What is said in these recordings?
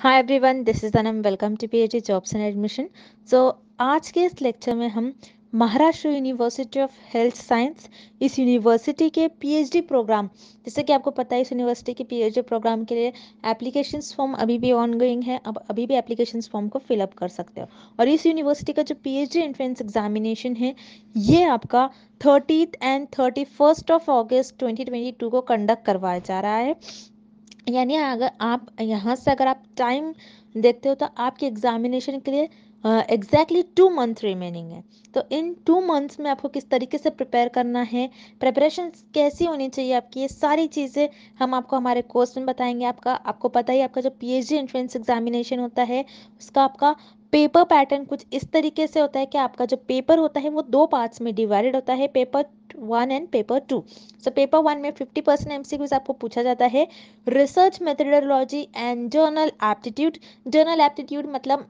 Hi everyone, this is Anam. Welcome to PhD jobs and admission. So आज के इस lecture में हम Maharashtra university of health science, इस यूनिवर्सिटी के पीएचडी प्रोग्राम, जैसे कि आपको पता है इस यूनिवर्सिटी के पीएचडी प्रोग्राम के लिए एप्लीकेशंस फॉर्म अभी भी ऑनगोइंग है। अब अभी भी एप्लीकेशंस फॉर्म को फिलअप कर सकते हो। और इस यूनिवर्सिटी का जो पीएचडी एंट्रेंस एग्जामिनेशन है, ये आपका 30th एंड 31st ऑफ अगस्त 2022 को कंडक्ट करवाया जा रहा है। यानी अगर आप यहाँ से अगर आप टाइम देखते हो तो आपके एग्जामिनेशन के लिए एग्जैक्टली 2 मंथ रिमेनिंग है। तो इन 2 मंथ्स में आपको किस तरीके से प्रिपेयर करना है, प्रिपरेशन कैसी होनी चाहिए आपकी, ये सारी चीज़ें हम आपको हमारे कोर्स में बताएंगे। आपको पता ही, आपका जो पीएचडी एंट्रेंस एग्जामिनेशन होता है उसका आपका पेपर पैटर्न कुछ इस तरीके से होता है कि आपका जो पेपर होता है वो 2 पार्ट्स में डिवाइडेड होता है, paper 1 and paper 2। So paper 1 में 50% एमसीक्यूज आपको पूछा जाता है, research methodology and journal aptitude मतलब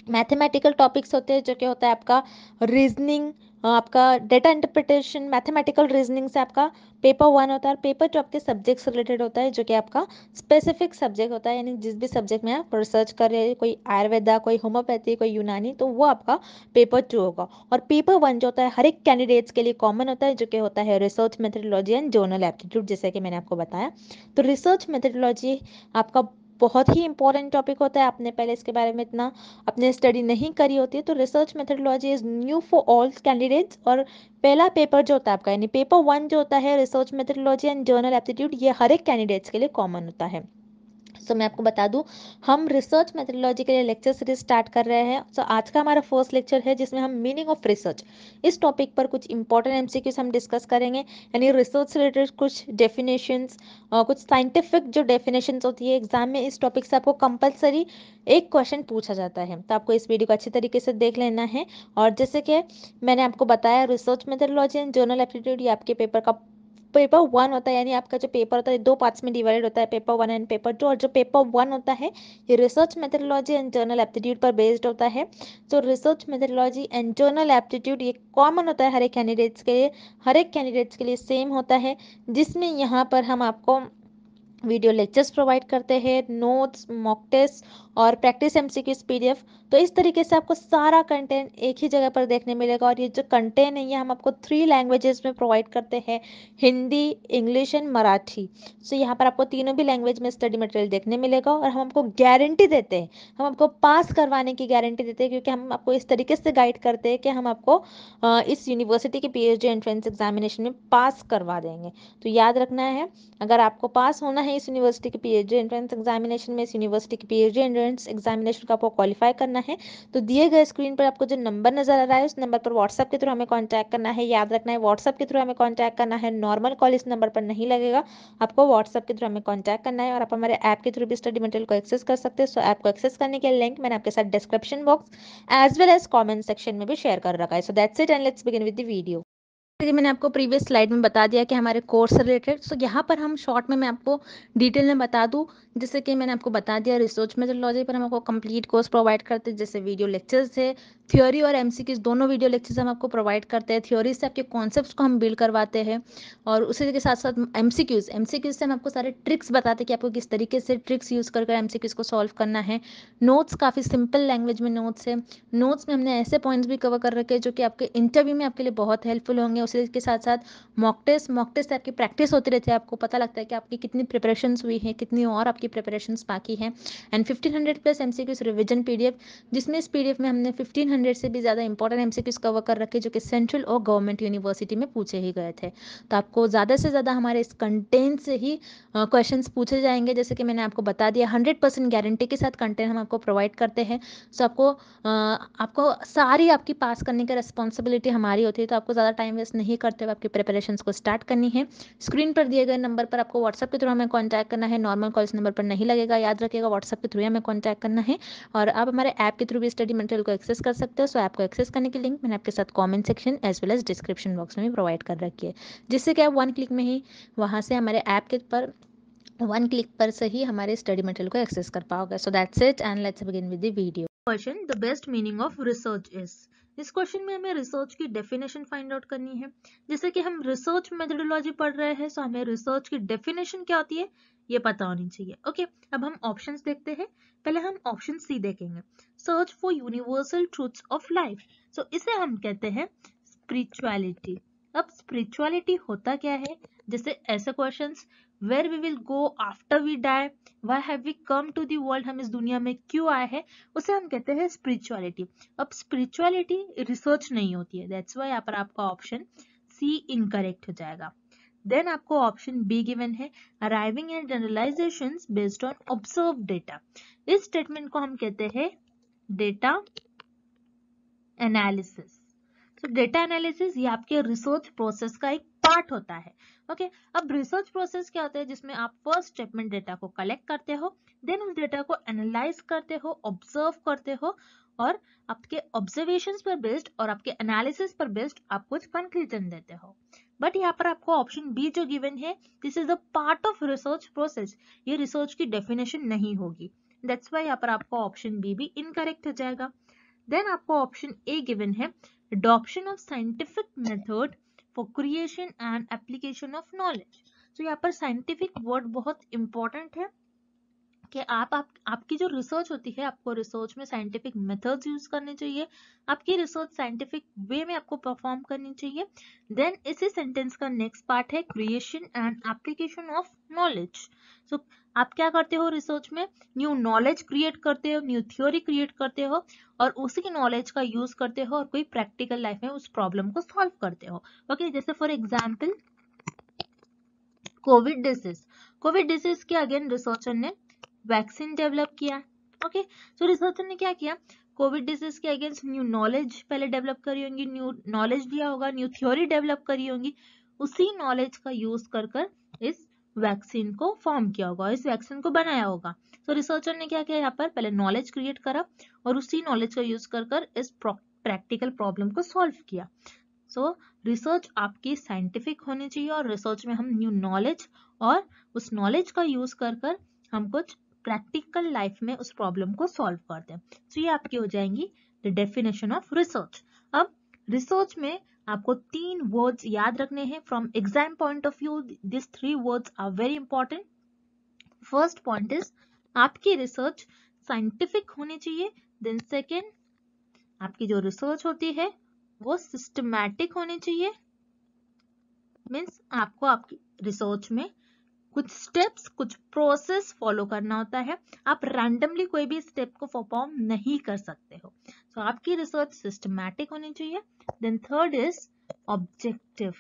मैथमेटिकल टॉपिक्स होते हैं, जो कि होता है आपका रीजनिंग, आपका डेटा इंटरप्रिटेशन, मैथमेटिकल रीजनिंग से आपका पेपर 1 होता है। और पेपर 2 आपके सब्जेक्ट से रिलेटेड होता है, जो कि आपका स्पेसिफिक सब्जेक्ट होता है। यानी जिस भी सब्जेक्ट में आप रिसर्च कर रहे हैं, कोई आयुर्वेदा, कोई होम्योपैथी, कोई यूनानी, तो वो आपका पेपर 2 होगा। और पेपर 1 जो होता है हर एक कैंडिडेट्स के लिए कॉमन होता है, जो कि होता है research methodology and journal aptitude, जैसे कि मैंने आपको बताया। तो रिसर्च मेथडोलॉजी आपका बहुत ही इंपॉर्टेंट टॉपिक होता है। आपने पहले इसके बारे में इतना अपने स्टडी नहीं करी होती है, तो research methodology is new for all candidates. और पहला पेपर जो होता है आपका, यानी पेपर 1 जो होता है research methodology and journal aptitude, ये हर एक कैंडिडेट्स के लिए कॉमन होता है। सो मैं आपको बता दूं, हम रिसर्च मेथडोलॉजी के लिए लेक्चर सीरीज स्टार्ट कर रहे हैं। सो आज का हमारा फर्स्ट लेक्चर है जिसमें हम मीनिंग ऑफ रिसर्च, इस टॉपिक पर कुछ इंपॉर्टेंट एमसीक्यूज हम डिस्कस करेंगे। यानी रिसर्च से रिलेटेड कुछ डेफिनेशंस और कुछ साइंटिफिक जो डेफिनेशंस होती है, एग्जाम में इस टॉपिक से आपको कंपलसरी एक क्वेश्चन पूछा जाता है। तो आपको इस वीडियो को अच्छी तरीके से देख लेना है। और जैसे कि मैंने आपको बताया, research methodology and journal aptitude ये आपके पेपर 1 होता है। यानी आपका जो पेपर होता है 2 पार्ट्स में डिवाइडेड होता है, पेपर 1 एंड पेपर 2। और जो पेपर 1 होता है ये research methodology and journal aptitude पर बेस्ड होता है। तो research methodology and journal aptitude ये कॉमन होता है हर एक कैंडिडेट्स के लिए, हर एक कैंडिडेट्स के लिए सेम होता है। जिसमें यहाँ पर हम आपको वीडियो लेक्चर्स प्रोवाइड करते हैं, नोट्स, मॉक टेस्ट और प्रैक्टिस एमसीक्यूज पीडीएफ। तो इस तरीके से आपको सारा कंटेंट एक ही जगह पर देखने मिलेगा। और ये जो कंटेंट है ये हम आपको 3 लैंग्वेजेस में प्रोवाइड करते हैं, हिंदी, इंग्लिश एंड मराठी। सो यहाँ पर आपको तीनों भी लैंग्वेज में स्टडी मटेरियल देखने मिलेगा। और हम आपको गारंटी देते हैं, हम आपको पास करवाने की गारंटी देते हैं, क्योंकि हम आपको इस तरीके से गाइड करते हैं कि हम आपको इस यूनिवर्सिटी के पीएचडी एंट्रेंस एग्जामिनेशन में पास करवा देंगे। तो याद रखना है, अगर आपको पास होना है इस यूनिवर्सिटी के पीएचडी एंट्रेंस एग्जामिनेशन में, इस यूनिवर्सिटी के पीएचडी एंट्रेंस एग्जामिनेशन का आपको क्वालिफाई करना है, तो दिए गए स्क्रीन पर आपको जो नंबर नजर आ रहा है उस नंबर पर व्हाट्सएप के थ्रू हमें कांटेक्ट करना है। याद रखना है, व्हाट्सएप के थ्रू हमें कांटेक्ट करना है, नॉर्मल कॉल इस नंबर पर नहीं लगेगा, आपको व्हाट्सएप के थ्रू हमें कांटेक्ट करना है। और आप हमारे ऐप के थ्रू भी स्टडी मटेरियल को एक्सेस कर सकते हैं। सो ऐप को एक्सेस करने के लिंक मैंने आपके साथ description box as well as comment section में भी शेयर कर रखा है। So that's it and let's begin with the video. जैसे कि मैंने आपको प्रीवियस स्लाइड में बता दिया कि हमारे कोर्स से रिलेटेड, सो यहाँ पर हम शॉर्ट में मैं आपको डिटेल में बता दूँ। जैसे कि मैंने आपको बता दिया, रिसर्च मेथोडोलॉजी पर हम आपको कंप्लीट कोर्स प्रोवाइड करते हैं, जैसे वीडियो लेक्चर्स है, थ्योरी और एमसीक्यूज दोनों वीडियो लेक्चर्स हम आपको प्रोवाइड करते हैं। थ्योरी से आपके कॉन्सेप्ट्स को हम बिल्ड करवाते हैं, और उसी के साथ साथ एमसीक्यूज से हम आपको सारे ट्रिक्स बताते हैं कि आपको किस तरीके से ट्रिक्स यूज़ कर एमसीक्यूज को सॉल्व करना है। नोट्स काफ़ी सिंपल लैंग्वेज में नोट्स है। नोट्स में हमने ऐसे पॉइंट्स भी कवर कर रखे हैं जो कि आपके इंटरव्यू में आपके लिए बहुत हेल्पफुल होंगे। उसी के साथ साथ मॉक टेस्ट से आपकी प्रैक्टिस होती रहती है, आपको पता लगता है कि आपकी कितनी प्रिपरेशंस हुई है, कितनी और आपकी प्रिपरेशंस बाकी हैं। एंड 1500+ एमसीक्यूज रिविजन पीडीएफ, जिसमें इस पीडीएफ में हमने 1500 से भी ज़्यादा इंपॉर्टेंट एमसीक्यूज कवर कर रखे जो कि सेंट्रल और गवर्नमेंट यूनिवर्सिटी में पूछे ही गए थे। तो आपको ज़्यादा से ज़्यादा हमारे इस कंटेंट से ही क्वेश्चंस पूछे जाएंगे। जैसे कि मैंने आपको बता दिया, 100% गारंटी के साथ कंटेंट हम आपको प्रोवाइड करते हैं। सो आपको सारी आपकी पास करने की रिस्पॉन्सिबिलिटी हमारी होती है। तो आपको ज़्यादा टाइम वेस्ट नहीं करते हुए आपकी प्रिपरेशंस को स्टार्ट करनी है। स्क्रीन पर दिए गए नंबर पर आपको व्हाट्सएप के थ्रू हमें कॉन्टैक्ट करना है, नॉर्मल कॉल इस नंबर पर नहीं लगेगा, याद रखिएगा, व्हाट्सएप के थ्रू हमें कॉन्टैक्ट करना है। और आप हमारे ऐप के थ्रू भी स्टडी मटेरियल को एक्सेस कर सकते हो। सो ऐप को एक्सेस करने की लिंक मैंने आपके साथ comment section as well as description box में भी प्रोवाइड कर रखी है, जिससे कि आप 1 क्लिक में ही वहाँ से हमारे ऐप के पर 1 क्लिक पर से ही हमारे स्टडी मटेरियल को एक्सेस कर पाओगे। सो that's it and let's begin with the video. Question, the best meaning of research is. इस क्वेश्चन में हमें रिसर्च की डेफिनेशन फाइंड आउट करनी है। जैसे कि हम रिसर्च मेथोडोलॉजी पढ़ रहे हैं, तो हमें रिसर्च की डेफिनेशन क्या होती है ये पता होनी चाहिए। ओके, अब हम ऑप्शंस देखते हैं। पहले हम ऑप्शन सी देखेंगे, search for universal truths of life. So इसे हम कहते हैं स्पिरिचुअलिटी। अब स्पिरिचुअलिटी होता क्या है, जैसे ऐसे questions, where we will go after we die, why have we come to the world, हम इस दुनिया में क्यों आए हैं, उसे हम कहते हैं स्पिरिचुअलिटी। अब स्पिरिचुअलिटी रिसर्च नहीं होती है, दैट्स व्हाई यहाँ पर आपका ऑप्शन सी इनकरेक्ट हो जाएगा। देन आपको ऑप्शन बी गिवन है, arriving at generalisations based on observe data. इस स्टेटमेंट को हम कहते हैं डेटा एनालिसिस। तो डेटा एनालिसिस ये आपके रिसर्च प्रोसेस का एक पार्ट होता है। ओके, अब रिसर्च प्रोसेस क्या होता है, जिसमें आप फर्स्ट स्टेटमेंट डेटा को कलेक्ट करते हो, देन उस डेटा को एनालाइज करते हो, ऑब्जर्व करते हो, और आपके ऑब्जर्वेशंस पर बेस्ड और आपके एनालिसिस पर बेस्ड आप कुछ कंक्लूजन देते हो। बट यहाँ पर आपको ऑप्शन बी जो गिवन है, this is a part of research process, ये रिसर्च की डेफिनेशन नहीं होगी। दैट्स वाई यहाँ पर आपको ऑप्शन बी भी इनकरेक्ट हो जाएगा। देन आपको ऑप्शन ए गिवन है, adoption of scientific method for creation and application of knowledge। तो यहाँ पर साइंटिफिक वर्ड बहुत इंपॉर्टेंट है कि आपकी जो रिसर्च होती है, आपको रिसर्च में साइंटिफिक मेथड्स यूज करने चाहिए, आपकी रिसर्च साइंटिफिक वे में आपको परफॉर्म करनी चाहिए। देन इसी सेंटेंस का नेक्स्ट पार्ट है creation and application of knowledge. So आप क्या करते हो रिसर्च में, न्यू नॉलेज क्रिएट करते हो, न्यू थ्योरी क्रिएट करते हो, और उसी नॉलेज का यूज करते हो और कोई प्रैक्टिकल लाइफ में उस प्रॉब्लम को सॉल्व करते हो। ओके, जैसे फॉर एग्जाम्पल कोविड डिसीज के अगेन रिसर्चर ने वैक्सीन डेवलप किया। ओके, सो रिसर्चर ने क्या किया, कोविड डिजीज के अगेंस्ट न्यू नॉलेज पहले डेवलप करी होंगी, न्यू नॉलेज दिया होगा, न्यू थ्योरी डेवलप करी होंगी, उसी नॉलेज का यूज कर इस वैक्सीन को फॉर्म किया होगा, इस वैक्सीन को बनाया होगा। तो रिसर्चर ने क्या किया, यहाँ पर पहले नॉलेज क्रिएट करा और उसी नॉलेज का यूज कर इस प्रैक्टिकल प्रॉब्लम को सॉल्व किया। सो रिसर्च आपकी साइंटिफिक होनी चाहिए, और रिसर्च में हम न्यू नॉलेज और उस नॉलेज का यूज कर हम कुछ प्रैक्टिकल लाइफ में उस प्रॉब्लम को सॉल्व करते हैं। तो ये आपकी हो जाएंगी द डेफिनेशन ऑफ रिसर्च। अब रिसर्च में आपको 3 वर्ड्स याद रखने हैं from exam point of view, this 3 words are very important. First point is, आपकी रिसर्च साइंटिफिक होनी चाहिए। देन सेकेंड, आपकी जो रिसर्च होती है वो सिस्टमैटिक होनी चाहिए, मीन्स आपको आपकी रिसर्च में कुछ स्टेप्स, कुछ प्रोसेस फॉलो करना होता है, आप रैंडमली कोई भी स्टेप को परफॉर्म नहीं कर सकते हो। तो आपकी रिसर्च सिस्टमैटिक होनी चाहिए। Then third is objective,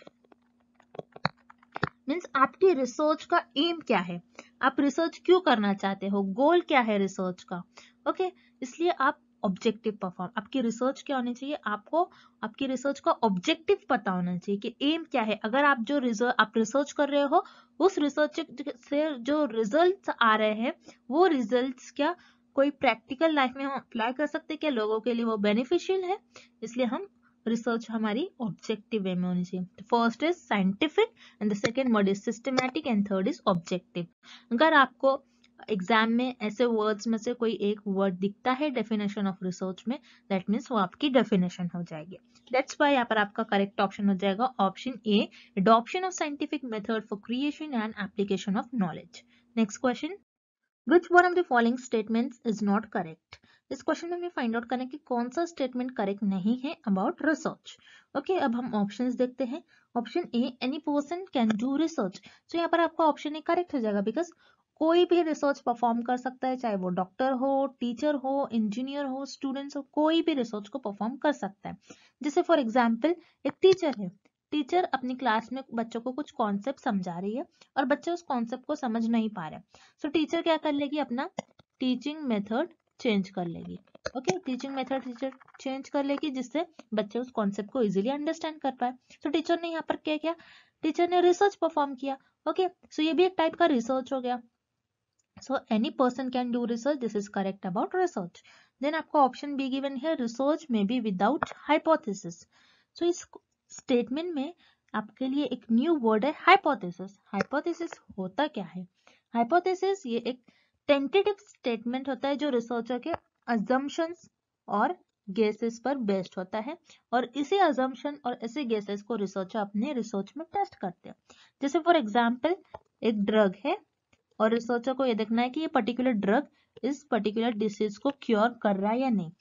means आपकी रिसर्च का एम क्या है, आप रिसर्च क्यों करना चाहते हो, गोल क्या है रिसर्च का। ओके, इसलिए आप ऑब्जेक्टिव परफॉर्म, आपकी रिसर्च क्या होनी चाहिए, आपको आपकी रिसर्च का ऑब्जेक्टिव पता होना चाहिए कि एम क्या है। अगर आप जो आप रिसर्च कर रहे हो, उस रिसर्च से जो रिजल्ट्स आ रहे हैं, वो रिजल्ट्स क्या कोई प्रैक्टिकल लाइफ में हम अप्लाई कर सकते हैं, क्या लोगों के लिए वो बेनिफिशियल है। इसलिए हम रिसर्च हमारी ऑब्जेक्टिव वे में होनी चाहिए। First is scientific and the second word is systematic and third is objective. अगर आपको एग्जाम में ऐसे वर्ड्स में से कोई एक वर्ड दिखता है डेफिनेशन ऑफ रिसर्च में, दैट मीन्स वो आपकी डेफिनेशन हो जाएगी। दैट्स व्हाई यहाँ पर आपका करेक्ट ऑप्शन हो जाएगा option A, adoption of scientific method for creation and application of knowledge. Next question, Which one of the following statements is not correct? इस क्वेश्चन में हमें फाइंड आउट करना है कि कौन सा स्टेटमेंट करेक्ट नहीं है अबाउट रिसर्च। ओके, अब हम ऑप्शंस देखते हैं। Option A, any person can do research. तो यहाँ पर आपका ऑप्शन ए करेक्ट हो जाएगा, बिकॉज कोई भी रिसर्च परफॉर्म कर सकता है, चाहे वो डॉक्टर हो, टीचर हो, इंजीनियर हो, स्टूडेंट्स हो, कोई भी रिसर्च को परफॉर्म कर सकता है। जैसे फॉर एग्जाम्पल एक टीचर है, टीचर अपनी क्लास में बच्चों को कुछ कॉन्सेप्ट समझा रही है और बच्चे उस कॉन्सेप्ट को समझ नहीं पा रहे, सो टीचर क्या कर लेगी, अपना टीचिंग मेथड चेंज कर लेगी। Okay, teaching method teacher change कर लेगी जिससे बच्चे उस कॉन्सेप्ट को इजीली अंडरस्टैंड कर पाए। तो टीचर ने यहाँ पर क्या किया, टीचर ने रिसर्च परफॉर्म किया। ओके, सो ये भी एक टाइप का रिसर्च हो गया। So any person can do research, this is correct about research. Then आपको ऑप्शन बी गिवन है, रिसर्च में बी विदाउट हाइपोथेसिस। सो इस स्टेटमेंट में आपके लिए एक न्यू वर्ड है हाइपोथेसिस। हाइपोथेसिस होता क्या है, हाइपोथेसिस ये एक टेंटेटिव स्टेटमेंट होता है जो रिसर्चर के अजम्पशंस और गेसेस पर बेस्ड होता है और इसी अजम्पशन और इसी गेसेस को रिसर्चर अपने रिसर्च में टेस्ट करते हैं। जैसे फॉर एग्जांपल एक ड्रग है और रिसर्चर को ये देखना है कि ये पर्टिकुलर ड्रग इस पर्टिकुलर डिसीज को क्योर कर रहा है या नहीं।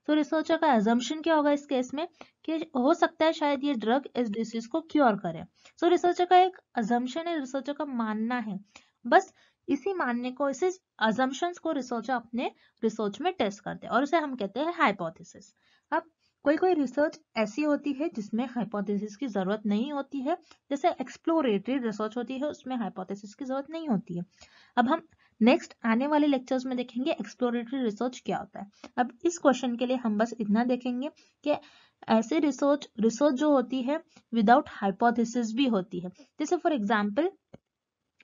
तो रिसर्चर का अजम्पशन क्या होगा इस केस में कि हो सकता है शायद ये ड्रग इस डिसीज को क्योर करे। सो रिसर्चर का एक अजम्पशन है, रिसर्चर का मानना है, बस इसी मानने को, इसी अजम्पशंस को रिसर्चर अपने रिसर्च में टेस्ट करते हैं और उसे हम कहते हैं हाइपोथेसिस। अब कोई कोई रिसर्च ऐसी होती है जिसमें हाइपोथेसिस की जरूरत नहीं होती है, जैसे एक्सप्लोरेटरी रिसर्च होती है उसमें हाइपोथेसिस की जरूरत नहीं होती है। अब हम नेक्स्ट आने वाले लेक्चर्स में देखेंगे एक्सप्लोरेटरी रिसर्च क्या होता है। अब इस क्वेश्चन के लिए हम बस इतना देखेंगे कि ऐसे रिसर्च जो होती है विदाउट हाइपोथेसिस भी होती है। जैसे फॉर एग्जांपल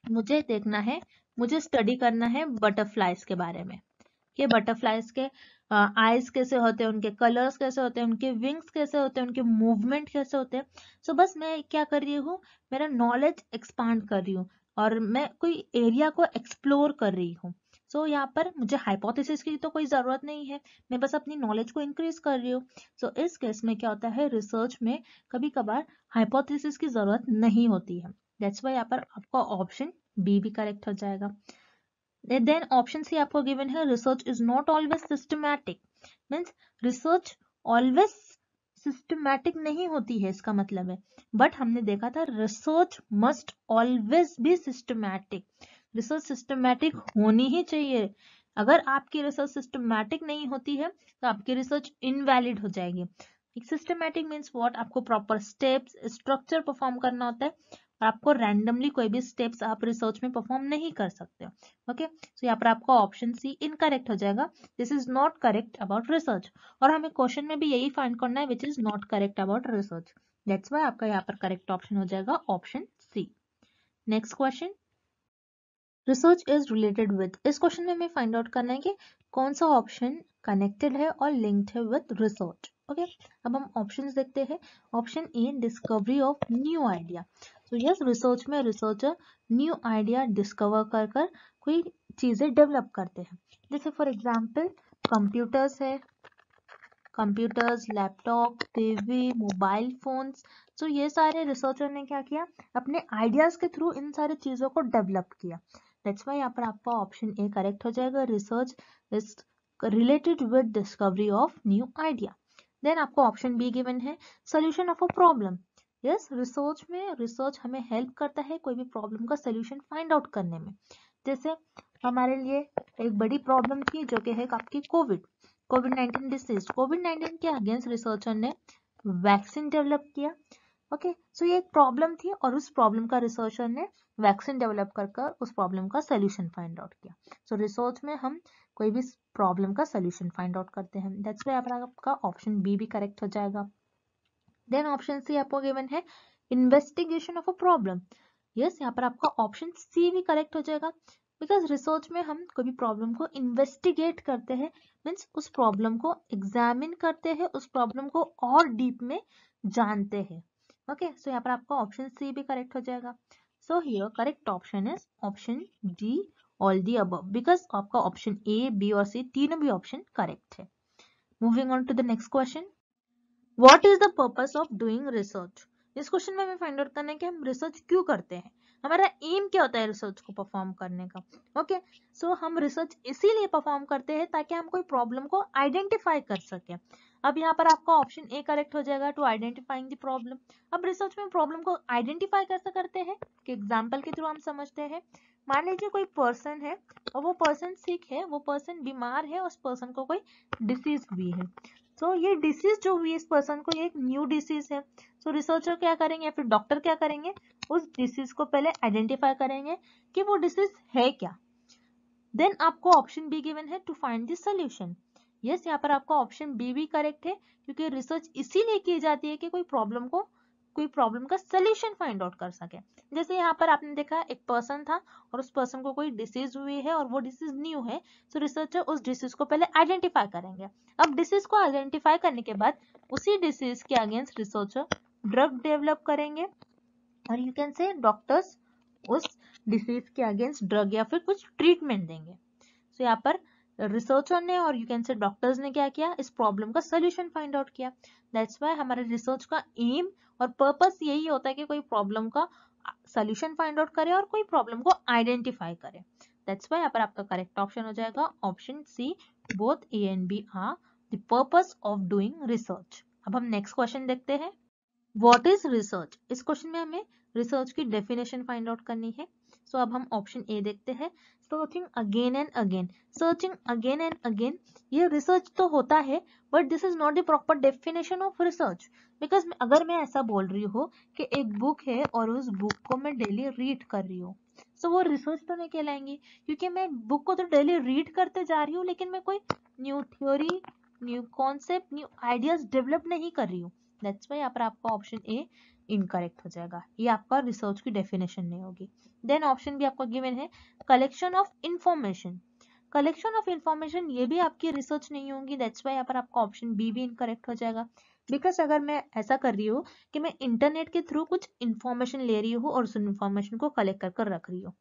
मुझे देखना है, मुझे स्टडी करना है बटरफ्लाइज के बारे में कि बटरफ्लाइज के आईज कैसे होते हैं, उनके कलर्स कैसे होते हैं, उनके विंग्स कैसे होते हैं, उनके मूवमेंट कैसे होते हैं। सो बस मैं क्या कर रही हूँ, मेरा नॉलेज एक्सपांड कर रही हूँ और मैं कोई एरिया को एक्सप्लोर कर रही हूँ। सो यहाँ पर मुझे हाइपोथेसिस की तो कोई जरूरत नहीं है, मैं बस अपनी नॉलेज को इंक्रीज कर रही हूँ। सो इस केस में क्या होता है, रिसर्च में कभी कभार हाइपोथेसिस की जरूरत नहीं होती है। दैट्स वाई यहाँ पर आपका ऑप्शन बी भी करेक्ट हो जाएगा। देन ऑप्शन सी आपको गिवन है research is not always systematic, means research always systematic नहीं होती है, इसका मतलब है। बट हमने देखा था research must always be systematic, research systematic होनी ही चाहिए। अगर आपकी रिसर्च सिस्टमैटिक नहीं होती है तो आपकी रिसर्च इनवैलिड हो जाएगी। सिस्टमैटिक मीन्स व्हाट, आपको प्रॉपर स्टेप्स स्ट्रक्चर परफॉर्म करना होता है, आपको रैंडमली कोई भी स्टेप्स आप रिसर्च में परफॉर्म नहीं कर सकते। ओके, सो यहाँ पर आपका ऑप्शन सी इनकरेक्ट हो जाएगा, this is not correct about research. और हमें क्वेश्चन में भी यही फाइंड करना है which is not correct about research. That's why आपका यहाँ पर करेक्ट ऑप्शन हो जाएगा option C. Next question, research is related with, इस क्वेश्चन में हमें फाइंड आउट करना है कि कौन सा ऑप्शन कनेक्टेड है और लिंक्ड है विद रिसर्च। ओके, अब हम ऑप्शंस देखते हैं। Option A discovery of new idea. तो यस, रिसर्च में रिसर्चर न्यू आइडिया डिस्कवर कर कर कोई चीजें डेवलप करते हैं। जैसे फॉर एग्जांपल कंप्यूटर्स है, computers, laptop, TV, mobile phones. तो ये सारे रिसर्चर ने क्या किया, अपने आइडियाज के थ्रू इन सारी चीजों को डेवलप किया। दैट्स वाई यहाँ पर आपका ऑप्शन ए करेक्ट हो जाएगा, research is related with discovery of new idea. Then आपको ऑप्शन बी गिवन है, solution of a problem. Yes, research में रिसर्च हमें हेल्प करता है कोई भी प्रॉब्लम का सोल्यूशन फाइंड आउट करने में। जैसे हमारे लिए एक बड़ी प्रॉब्लम थी जो कि है आपकी कोविड-19 डिसीज। कोविड-19 के अगेंस्ट रिसर्चर ने वैक्सीन डेवलप किया। ओके, सो ये एक प्रॉब्लम थी और उस प्रॉब्लम का रिसर्चर ने वैक्सीन डेवलप कर उस प्रॉब्लम का सोल्यूशन फाइंड आउट किया। सो रिसर्च में हम कोई भी प्रॉब्लम का सोल्यूशन फाइंड आउट करते हैं। दैट्स व्हाई आपका ऑप्शन बी भी करेक्ट हो जाएगा। देन ऑप्शन सी आपको गिवन है, investigation of a problem. Yes, यहाँ पर आपका ऑप्शन सी भी करेक्ट हो जाएगा, बिकॉज रिसर्च में हम कोई भी प्रॉब्लम को इन्वेस्टिगेट करते हैं, मीन्स उस प्रॉब्लम को एग्जामिन करते हैं, उस प्रॉब्लम को और डीप में जानते हैं। ओके, सो यहाँ पर आपका ऑप्शन सी भी करेक्ट हो जाएगा। So here correct option is option D, all the above, because आपका ऑप्शन ए, बी और सी तीनों भी ऑप्शन करेक्ट है। Moving on to the next question, what is the purpose of doing research. इस question में हमें find out करना है कि हम रिसर्च क्यों करते हैं, हमारा एम क्या होता है रिसर्च को परफॉर्म करने का। ओके, सो हम रिसर्च इसीलिए परफॉर्म करते हैं ताकि हम कोई प्रॉब्लम को आइडेंटिफाई कर सकें। अब यहाँ पर आपका ऑप्शन ए करेक्ट हो जाएगा, टू आइडेंटिफाइंग द प्रॉब्लम। अब रिसर्च में प्रॉब्लम को आइडेंटिफाई कैसे करते हैं कि एग्जाम्पल के थ्रू हम समझते हैं। मान लीजिए कोई पर्सन है और वो पर्सन सिक है, वो पर्सन बीमार है, उस पर्सन को कोई डिसीज हुई है। तो ये डिसीज जो हुई इस पर्सन को, ये एक न्यू डिसीज है। तो रिसर्चर क्या करेंगे या फिर डॉक्टर क्या करेंगे, उस डिसीज को पहले आइडेंटिफाई करेंगे कि वो डिसीज है क्या। देन आपको ऑप्शन बी गिवन है, to find the solution. Yes, यहाँ पर आपका ऑप्शन बी भी करेक्ट है, क्योंकि रिसर्च इसीलिए की जाती है कि कोई प्रॉब्लम का सोल्यूशन फाइंड आउट कर सके। जैसे यहाँ पर आपने देखा एक पर्सन था और उस पर्सन को कोई डिसीज हुई है और वो डिसीज न्यू है, तो रिसर्चर उस डिसीज को पहले आइडेंटिफाई करेंगे। अब डिसीज को आइडेंटिफाई करने के बाद उसी डिसीज के अगेंस्ट रिसर्चर ड्रग डेवलप करेंगे और यू कैन से डॉक्टर्स उस डिसीज के अगेंस्ट ड्रग या फिर कुछ ट्रीटमेंट देंगे। तो यहाँ पर रिसर्चर ने और यू कैन से डॉक्टर्स ने क्या किया, इस प्रॉब्लम का सोल्यूशन फाइंड आउट किया। दैट्स वाई हमारे रिसर्च का एम और पर्पस यही होता है कि कोई प्रॉब्लम का सोल्यूशन फाइंड आउट करे और कोई प्रॉब्लम को आइडेंटिफाई करे। दैट्स वाई यहाँ पर आपका करेक्ट ऑप्शन हो जाएगा option C, both A and B are the purpose of doing research. अब हम नेक्स्ट क्वेश्चन देखते हैं, व्हाट इज रिसर्च। इस क्वेश्चन में हमें रिसर्च की डेफिनेशन फाइंड आउट करनी है। सो अब हम ऑप्शन ए देखते हैं, searching again and again. Searching again and again ये रिसर्च तो होता है, but this is not the proper definition of research. Because अगर मैं ऐसा बोल रही हूँ कि एक बुक है और उस बुक को मैं डेली रीड कर रही हूँ, सो वो रिसर्च तो नहीं कहलाएंगी, क्योंकि मैं बुक को तो डेली रीड करते जा रही हूँ लेकिन मैं कोई new theory, new concept, new ideas develop नहीं कर रही हूँ। दैट्स वाई यहाँ पर आपका ऑप्शन ए इनकरेक्ट हो जाएगा, ये आपका रिसर्च की डेफिनेशन नहीं होगी। देन ऑप्शन भी आपको गिवन है, collection of information. Collection of information ये भी आपकी रिसर्च नहीं होगी। दैट्स वाई यहाँ पर आपका ऑप्शन बी भी इनकरेक्ट हो जाएगा। बिकॉज अगर मैं ऐसा कर रही हूँ कि मैं इंटरनेट के थ्रू कुछ इंफॉर्मेशन ले रही हूँ और उस इंफॉर्मेशन को कलेक्ट कर कर रख रही हूँ,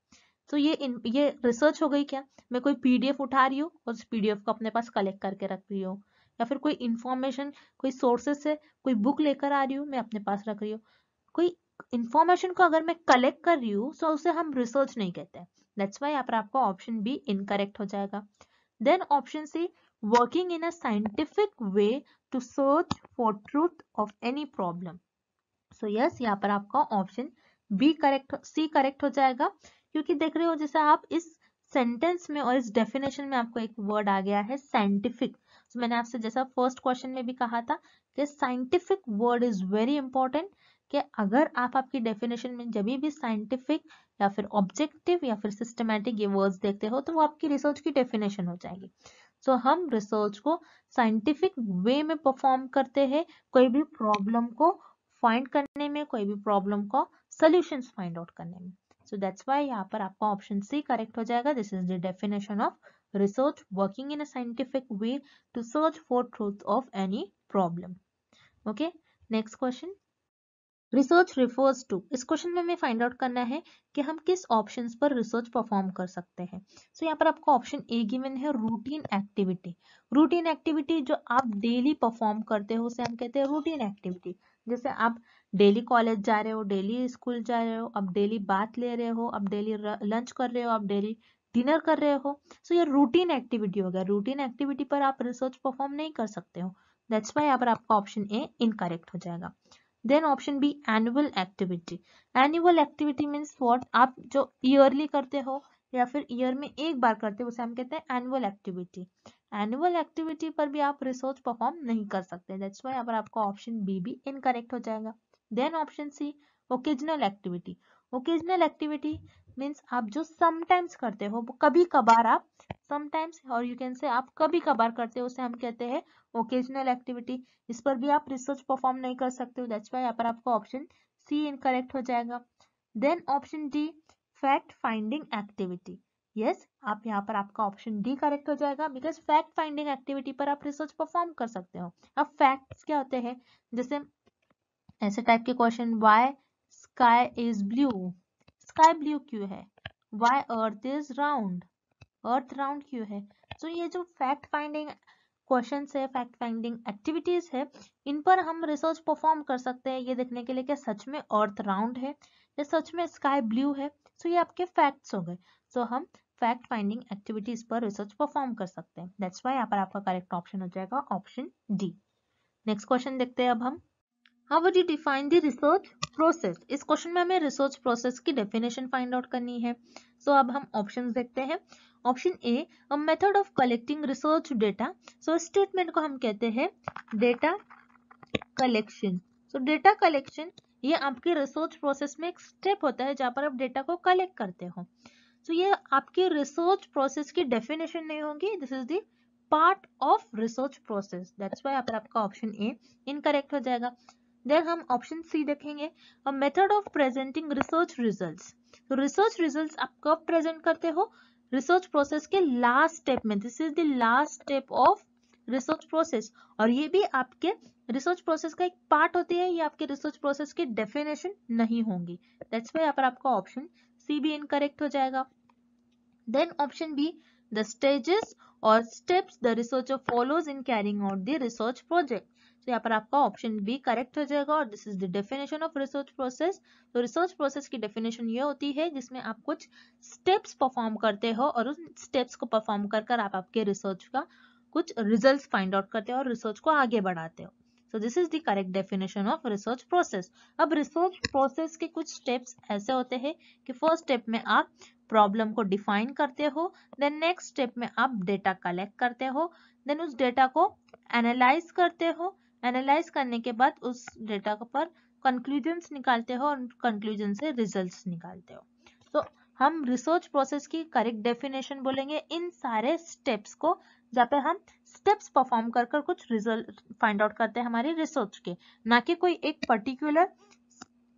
तो ये रिसर्च हो गई क्या। मैं कोई पीडीएफ उठा रही हूँ और उस पीडीएफ को अपने पास कलेक्ट करके रख रही हूँ, या फिर कोई इंफॉर्मेशन कोई सोर्सेज से कोई बुक लेकर आ रही हूँ मैं अपने पास रख रही हूँ। कोई इंफॉर्मेशन को अगर मैं कलेक्ट कर रही हूँ तो उसे हम रिसर्च नहीं कहते हैं। दैट्स वाई यहाँ पर आपका ऑप्शन बी इनकरेक्ट हो जाएगा। Then option C, working in a scientific way to search for truth of any problem. So yes, यहाँ पर आपका option B correct, C correct हो जाएगा। क्योंकि देख रहे हो जैसे आप इस सेंटेंस में और इस डेफिनेशन में आपको एक वर्ड आ गया है साइंटिफिक। तो मैंने आपसे जैसा फर्स्ट क्वेश्चन में भी कहा था कि scientific word is very important, कि अगर आप आपकी डेफिनेशन में जब भी साइंटिफिक या फिर ऑब्जेक्टिव या फिर सिस्टमैटिक ये वर्ड्स देखते हो तो वो आपकी रिसर्च की डेफिनेशन हो जाएगी। सो हम रिसर्च को साइंटिफिक वे में परफॉर्म करते हैं, कोई भी प्रॉब्लम को फाइंड करने में, कोई भी प्रॉब्लम का सॉल्यूशंस फाइंड आउट करने में। सो दैट्स व्हाई यहाँ पर आपका ऑप्शन सी करेक्ट हो जाएगा। This is the definition of research, working in a scientific way to search for truth of any problem. Okay, next question, research refers to. इस question में हमें find out करना है कि हम किस ऑप्शंस पर रिसर्च परफॉर्म कर सकते हैं। सो यहाँ पर आपको ऑप्शन ए गिवन है, रूटीन एक्टिविटी। रूटीन एक्टिविटी जो आप डेली परफॉर्म करते हो उसे हम कहते हैं रूटीन एक्टिविटी। जैसे आप डेली कॉलेज जा रहे हो, डेली स्कूल जा रहे हो, आप डेली बात ले रहे हो, आप डेली लंच कर रहे हो, आप डेली डिनर कर रहे हो। सो ये रूटीन एक्टिविटी हो गया। रूटीन एक्टिविटी पर आप रिसर्च परफॉर्म नहीं कर सकते हो। दैट्स वाई यहाँ पर आपका ऑप्शन ए इनकरेक्ट हो जाएगा। Then option B, annual activity. Annual activity means what, आप जो ईयरली करते हो या फिर ईयर में एक बार करते हो उसे हम कहते हैं एनुअल एक्टिविटी। एनुअल एक्टिविटी पर भी आप रिसर्च परफॉर्म नहीं कर सकते। दैट्स वाई यहाँ पर आपका ऑप्शन बी भी इनकरेक्ट हो जाएगा। Then option C, occasional activity. Occasional activity means आप जो समटाइम्स करते हो, कभी कभार आप, समटाइम्स और यू कैन से आप कभी कभार करते हो, उसे हम कहते हैं ओकेजनल एक्टिविटी। इस पर भी आप रिसर्च परफॉर्म नहीं कर सकते हो। दैट्स वाई यहाँ पर आपका ऑप्शन सी इनकरेक्ट हो जाएगा। Then option D, fact finding activity. Yes, आप यहाँ पर आपका ऑप्शन डी करेक्ट हो जाएगा, बिकॉज फैक्ट फाइंडिंग एक्टिविटी पर आप रिसर्च परफॉर्म कर सकते हो। अब फैक्ट्स क्या होते हैं, जैसे ऐसे टाइप के question, why sky is blue, sky blue क्यों है, why earth is round, earth round क्यों है। तो ये जो फैक्ट फाइंडिंग क्वेश्चंस है, फैक्ट फाइंडिंग एक्टिविटीज है, इन पर हम रिसर्च परफॉर्म कर सकते हैं ये देखने के लिए कि सच में अर्थ राउंड है या सच में स्काई ब्लू है। सो ये आपके फैक्ट्स हो गए। सो हम फैक्ट फाइंडिंग एक्टिविटीज पर रिसर्च परफॉर्म कर सकते हैं। दैट्स वाई यहाँ पर आपका करेक्ट ऑप्शन हो जाएगा ऑप्शन डी। नेक्स्ट क्वेश्चन देखते हैं अब हम, how would you define the research process. इस क्वेश्चन में हमें रिसर्च प्रोसेस की डेफिनेशन फाइंड आउट करनी है। सो अब हम ऑप्शंस देखते हैं। Option A, a method of collecting research data. So statement को हम कहते हैं डेटा कलेक्शन। सो डेटा कलेक्शन ये आपके रिसर्च प्रोसेस में एक स्टेप होता है जहां पर आप डेटा को कलेक्ट करते हो। सो ये आपकी रिसर्च प्रोसेस की डेफिनेशन नहीं होगी, this is the part of research process. That's why यहाँ पर आपका ऑप्शन ए इनकरेक्ट हो जाएगा। देन हम ऑप्शन सी देखेंगे, a method of presenting research results. तो रिसर्च रिजल्ट्स आप कब प्रेजेंट करते हो, रिसर्च प्रोसेस के लास्ट स्टेप में। This is the last step of research process, और ये भी आपके रिसर्च प्रोसेस का एक पार्ट होती है, ये आपके रिसर्च प्रोसेस की डेफिनेशन नहीं होंगी। दैट्स वाई यहाँ पर आपका ऑप्शन सी भी इनकरेक्ट हो जाएगा। Then option B, the stages और steps the researcher follows in carrying out the research project. तो यहाँ पर आपका ऑप्शन बी करेक्ट हो जाएगा और this is the definition of research process. तो रिसर्च प्रोसेस की डेफिनेशन ये होती है जिसमें आप कुछ स्टेप्स परफॉर्म करते हो और उन स्टेप्स को परफॉर्म कर आप आपके रिसर्च का कुछ रिजल्ट्स फाइंड आउट करते हो और रिसर्च को आगे बढ़ाते हो। So this is the correct definition of research process. अब रिसर्च प्रोसेस के कुछ स्टेप्स ऐसे होते हैं कि फर्स्ट स्टेप में आप प्रॉब्लम को डिफाइन करते हो, देन नेक्स्ट स्टेप में आप डेटा कलेक्ट करते हो, देन उस डेटा को एनालाइज करते हो, एनालाइज करने के बाद उस डेटा पर कंक्लूजन्स निकालते हो और कंक्लूजन से रिजल्ट्स निकालते हो। तो हम रिसर्च प्रोसेस की करेक्ट डेफिनेशन बोलेंगे इन सारे स्टेप्स को, जहाँ पे हम स्टेप्स परफॉर्म कर कुछ रिजल्ट फाइंड आउट करते हैं हमारी रिसर्च के, ना कि कोई एक पर्टिकुलर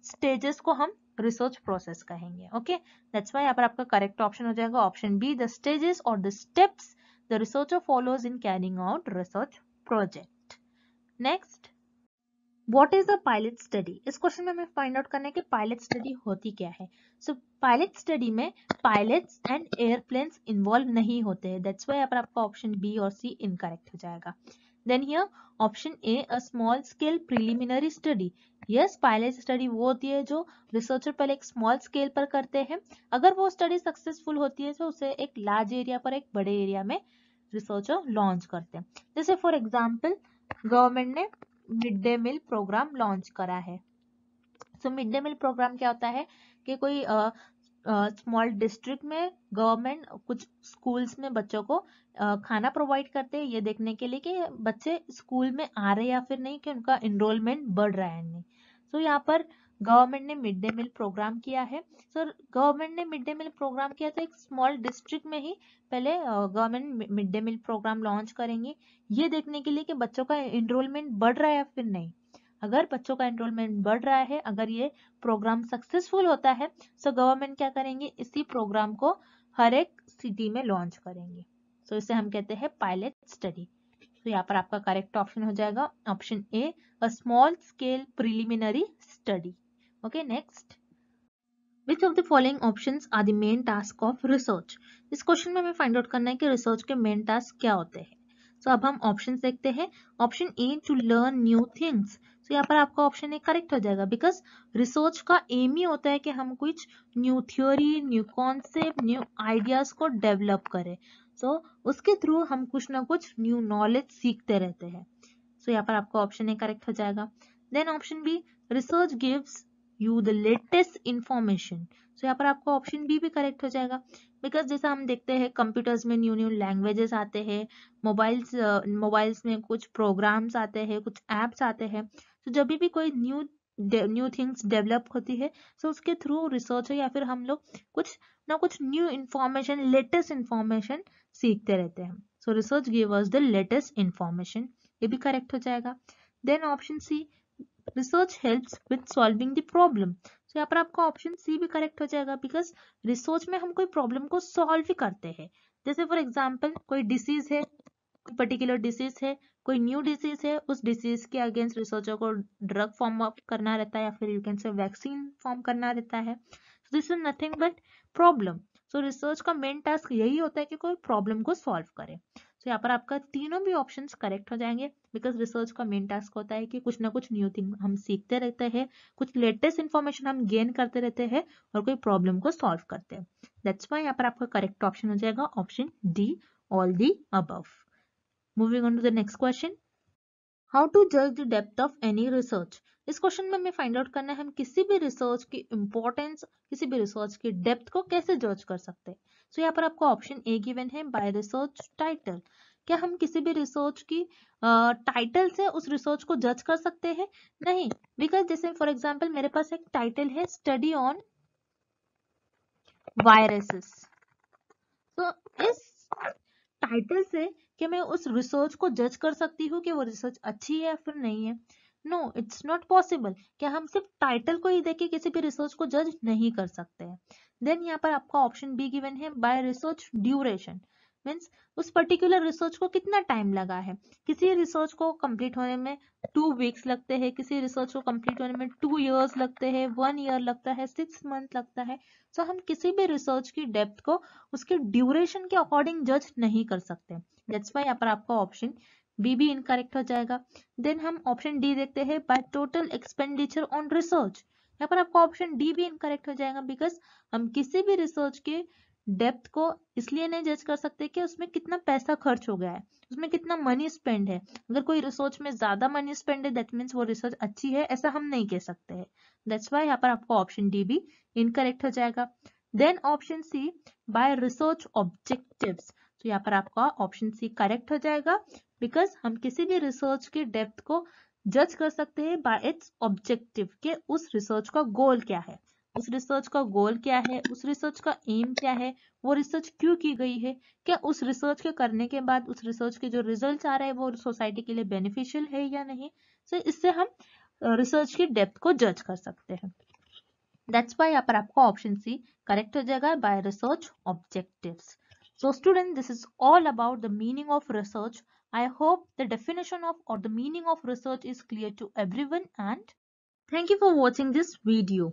स्टेजेस को हम रिसर्च प्रोसेस कहेंगे। ओके, दैट्स व्हाई यहाँ पर आपका करेक्ट ऑप्शन हो जाएगा ऑप्शन बी, द स्टेजेस और the steps the researcher follows in carrying out research project. Next, what is a pilot study? इस क्वेश्चन में हमें फाइंड आउट करना है कि पायलट स्टडी होती क्या है। सो पायलट स्टडी में पायलट्स एंड एयरप्लेन्स इन्वॉल्व नहीं होते हैं, दैट्स व्हाई यहाँ पर आपका ऑप्शन बी और सी इनकरेक्ट हो जाएगा। Then here option A, a small scale preliminary study. Yes, pilot study वो होती है जो रिसर्चर पहले एक स्मॉल स्केल पर करते हैं, अगर वो स्टडी सक्सेसफुल होती है तो उसे एक लार्ज एरिया पर, एक बड़े एरिया में रिसर्चर लॉन्च करते हैं। जैसे फॉर एग्जाम्पल गवर्नमेंट ने mid day meal program launch करा है। So mid day meal program क्या होता है कि कोई स्मॉल डिस्ट्रिक्ट में गवर्नमेंट कुछ स्कूल्स में बच्चों को खाना प्रोवाइड करते हैं, ये देखने के लिए कि बच्चे स्कूल में आ रहे या फिर नहीं, कि उनका एनरोलमेंट बढ़ रहा है नहीं। सो यहाँ पर गवर्नमेंट ने मिड डे मील प्रोग्राम किया है। सो गवर्नमेंट ने मिड डे मील प्रोग्राम किया तो एक स्मॉल डिस्ट्रिक्ट में ही पहले government mid day meal program launch करेंगे, ये देखने के लिए कि बच्चों का एनरोलमेंट बढ़ रहा है या फिर नहीं। अगर बच्चों का एनरोलमेंट बढ़ रहा है, अगर ये प्रोग्राम सक्सेसफुल होता है, सो गवर्नमेंट क्या करेंगे, इसी प्रोग्राम को हर एक सिटी में लॉन्च करेंगे। सो इसे हम कहते हैं पायलट स्टडी। तो यहाँ पर आपका करेक्ट ऑप्शन हो जाएगा option A, a small scale preliminary study. Okay, next, Which of the following options are the main task of research? इस क्वेश्चन में हमें फाइंड आउट करना है कि रिसर्च के मेन टास्क क्या होते हैं। तो अब हम ऑप्शन देखते हैं। Option A, to learn new things. तो यहाँ पर आपका ऑप्शन ए करेक्ट हो जाएगा, बिकॉज रिसर्च का एम ही होता है कि हम कुछ new theory, new concept, new ideas को डेवलप करें। सो उसके थ्रू हम कुछ ना कुछ न्यू नॉलेज सीखते रहते हैं। सो यहाँ पर आपका ऑप्शन ए करेक्ट हो जाएगा। Then option B, research gives you the latest information. So यहाँ पर आपका ऑप्शन बी भी करेक्ट हो जाएगा, बिकॉज जैसा हम देखते हैं कंप्यूटर्स में न्यू न्यू लैंग्वेजेस आते हैं, मोबाइल्स में कुछ प्रोग्राम्स आते हैं, कुछ एप्स आते हैं। तो जब भी कोई न्यू थिंग्स डेवलप होती है, सो उसके थ्रू रिसर्च है या फिर हम लोग कुछ ना कुछ न्यू इंफॉर्मेशन, लेटेस्ट इंफॉर्मेशन सीखते रहते हैं। So research give us the latest information, ये भी करेक्ट हो जाएगा। Then option C, research helps with solving the problem. तो यहाँ पर आपका ऑप्शन सी भी करेक्ट हो जाएगा, बिकॉज रिसर्च में हम कोई प्रॉब्लम को सॉल्व ही करते हैं। जैसे फॉर एग्जांपल कोई डिसीज है, कोई पर्टिकुलर डिसीज है, कोई न्यू डिसीज है, उस डिसीज के अगेंस्ट रिसर्चर को ड्रग फॉर्म अप करना रहता है या फिर you can say vaccine form करना रहता है। So this is nothing but problem. So research का मेन टास्क यही होता है कि कोई प्रॉब्लम को सॉल्व करे। तो यहाँ पर आपका तीनों भी ऑप्शंस करेक्ट हो जाएंगे, बिकॉज रिसर्च का मेन टास्क होता है कि कुछ ना कुछ न्यू थिंग हम सीखते रहते हैं, कुछ लेटेस्ट इंफॉर्मेशन हम गेन करते रहते हैं और कोई प्रॉब्लम को सॉल्व करते हैं। दैट्स व्हाई यहाँ पर आपका करेक्ट ऑप्शन हो जाएगा option D, all the above. Moving on to the next question, how to जज the depth of any research? इस क्वेश्चन में हमें फाइंड आउट करना है हम किसी भी रिसर्च की इंपॉर्टेंस, किसी भी रिसर्च की डेप्थ को कैसे जज कर सकते हैं। सो यहाँ पर आपको ऑप्शन ए गिवन है, बाय रिसर्च टाइटल। क्या हम किसी भी रिसर्च की टाइटल से उस रिसर्च को जज कर सकते हैं? नहीं, बिकॉज जैसे फॉर एग्जाम्पल मेरे पास एक टाइटल है, स्टडी ऑन वायरसेस। तो इस टाइटल से क्या मैं उस रिसर्च को जज कर सकती हूँ कि वो रिसर्च अच्छी है या फिर नहीं है? No, it's not possible. क्या हम सिर्फ टाइटल को ही देख के किसी भी रिसर्च को जज नहीं कर सकते हैं? देन यहाँ पर आपका ऑप्शन बी गिवन है, बाय रिसर्च ड्यूरेशन। मीन्स उस पर्टिकुलर रिसर्च को कितना टाइम लगा है। किसी रिसर्च को कंप्लीट होने में 2 वीक्स लगते हैं, किसी रिसर्च को कंप्लीट होने में 2 इयर्स लगते हैं, 1 ईयर लगता है, 6 मंथ लगता है। सो हम किसी भी रिसर्च की डेप्थ को उसके ड्यूरेशन के अकॉर्डिंग जज नहीं कर सकते। दैट्स वाई यहाँ पर आपका ऑप्शन बी भी इनकरेक्ट हो जाएगा। देन हम ऑप्शन डी देखते हैं, by total expenditure on research. यहाँ पर आपका ऑप्शन डी भी इनकरेक्ट हो जाएगा, बिकॉज हम किसी भी रिसर्च के डेप्थ को इसलिए नहीं जज कर सकते कि उसमें कितना पैसा खर्च हो गया है, उसमें कितना मनी स्पेंड है। अगर कोई रिसर्च में ज्यादा मनी स्पेंड है दैट मीन्स वो रिसर्च अच्छी है, ऐसा हम नहीं कह सकते हैं। दैट्स वाई यहाँ पर आपको ऑप्शन डी भी इनकरेक्ट हो जाएगा। Then option C, by research objectives. तो यहाँ पर आपका ऑप्शन सी करेक्ट हो जाएगा, बिकॉज हम किसी भी रिसर्च के डेप्थ को जज कर सकते हैं बाय इट्स ऑब्जेक्टिव, के उस रिसर्च का गोल क्या है, उस रिसर्च का गोल क्या है, उस रिसर्च का एम क्या है, वो रिसर्च क्यों की गई है, क्या उस रिसर्च के करने के बाद उस रिसर्च के जो रिजल्ट्स आ रहे हैं वो सोसाइटी के लिए बेनिफिशियल है या नहीं। सो इससे हम रिसर्च की डेप्थ को जज कर सकते हैं। दैट्स वाई यहाँ पर आपका ऑप्शन सी करेक्ट हो जाएगा, bye research objectives. So student, this is all about the meaning of research. I hope the definition of or the meaning of research is clear to everyone, and thank you for watching this video.